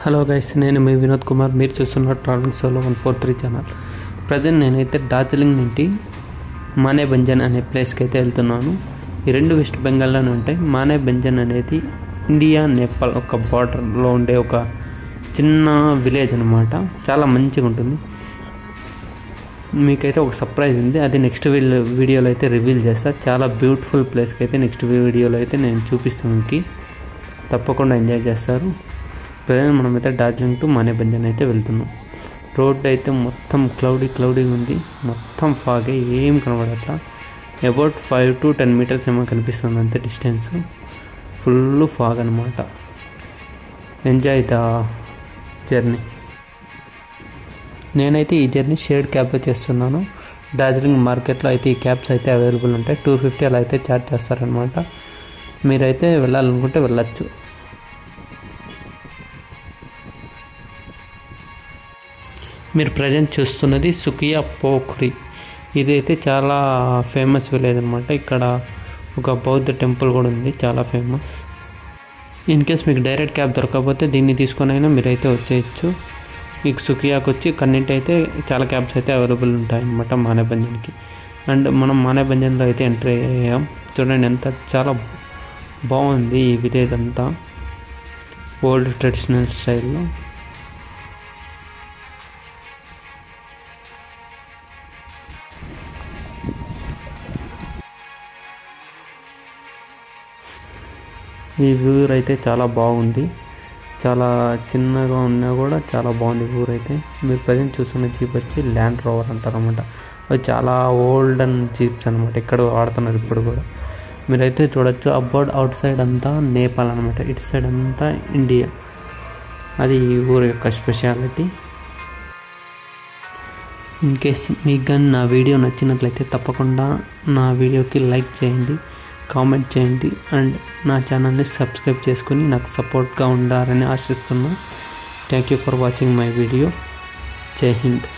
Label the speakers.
Speaker 1: Hello guys, నేను మీ వినోద్ కుమార్. మీరు చూస్తున్న ట్రావెలింగ్ సోలో 143 ఛానల్. ప్రజెంట్ నేనైతే డార్జిలింగ్ నుండి మానేభంజన్ అనే ప్లేస్కి అయితే వెళ్తున్నాను. ఈ రెండు వెస్ట్ బెంగాల్లోనే ఉంటాయి. మానేభంజన్ అనేది ఇండియా నేపాల్ ఒక బార్డర్లో ఉండే ఒక చిన్న విలేజ్ అనమాట. చాలా మంచిగా ఉంటుంది. మీకైతే ఒక సర్ప్రైజ్ ఉంది, అది నెక్స్ట్ వీడియోలో అయితే రివీల్ చేస్తాను. చాలా బ్యూటిఫుల్ ప్లేస్కి అయితే నెక్స్ట్ వీడియోలో అయితే నేను చూపిస్తాను. మీకు తప్పకుండా ఎంజాయ్ చేస్తారు. ప్రజెంట్ మనమైతే డార్జిలింగ్ టు మానేభంజన్ అయితే వెళ్తున్నాం. రోడ్ అయితే మొత్తం క్లౌడీగా ఉంది. మొత్తం ఫాగే, ఏం కనబడట్లా. అబౌట్ 5 to 10 meters ఏమో కనిపిస్తుంది అంతే డిస్టెన్స్. ఫుల్ ఫాగ్ అనమాట. Enjoy the journey. నేనైతే ఈ జర్నీ షేర్డ్ క్యాబ్లో చేస్తున్నాను. డార్జిలింగ్ మార్కెట్లో అయితే ఈ క్యాబ్స్ అయితే అవైలబుల్ ఉంటాయి. 250 అలా అయితే ఛార్జ్ చేస్తారనమాట. మీరైతే వెళ్ళాలనుకుంటే వెళ్ళచ్చు. మీరు ప్రజెంట్ చూస్తున్నది సుకియా పోఖ్రీ. ఇదైతే చాలా ఫేమస్ విలేజ్ అనమాట. ఇక్కడ ఒక బౌద్ధ టెంపుల్ కూడా ఉంది, చాలా ఫేమస్. ఇన్ కేస్ మీకు డైరెక్ట్ క్యాబ్ దొరకకపోతే దీన్ని తీసుకొని అయినా మీరైతే వచ్చేయచ్చు. ఈ సుకియాకి వచ్చి కన్నింటి అయితే చాలా క్యాబ్స్ అయితే అవైలబుల్ ఉంటాయి అన్నమాట మానేభంజన్కి. అండ్ మనం మానేభంజన్లో అయితే ఎంట్రీ అయ్యాం. చూడండి ఎంత చాలా బాగుంది ఈ విలేజ్ అంతా, ఓల్డ్ ట్రెడిషనల్ స్టైల్లో. ఈ ఊరు అయితే చాలా బాగుంది. చాలా చిన్నగా ఉన్నా కూడా చాలా బాగుంది ఊరు అయితే. మీరు ప్రజెంట్ చూస్తున్న జీప్ వచ్చి ల్యాండ్ రోవర్ అంటారు అనమాట. అవి చాలా ఓల్డెన్ జీప్స్ అనమాట. ఇక్కడ వాడుతున్నారు ఇప్పుడు కూడా. మీరైతే చూడొచ్చు. అబౌట్ అవుట్ సైడ్ అంతా నేపాల్ అనమాట, ఇటు సైడ్ అంతా ఇండియా. అది ఈ ఊరు యొక్క స్పెషాలిటీ. ఇన్ కేస్ మీకు కానీ నా వీడియో నచ్చినట్లయితే తప్పకుండా నా వీడియోకి లైక్ చేయండి, కామెంట్ చేయండి. అండ్ నా ఛానల్ని సబ్స్క్రైబ్ చేసుకుని నాకు సపోర్ట్గా ఉండాలని ఆశిస్తున్నా. Thank you for watching my video. జై హింద్.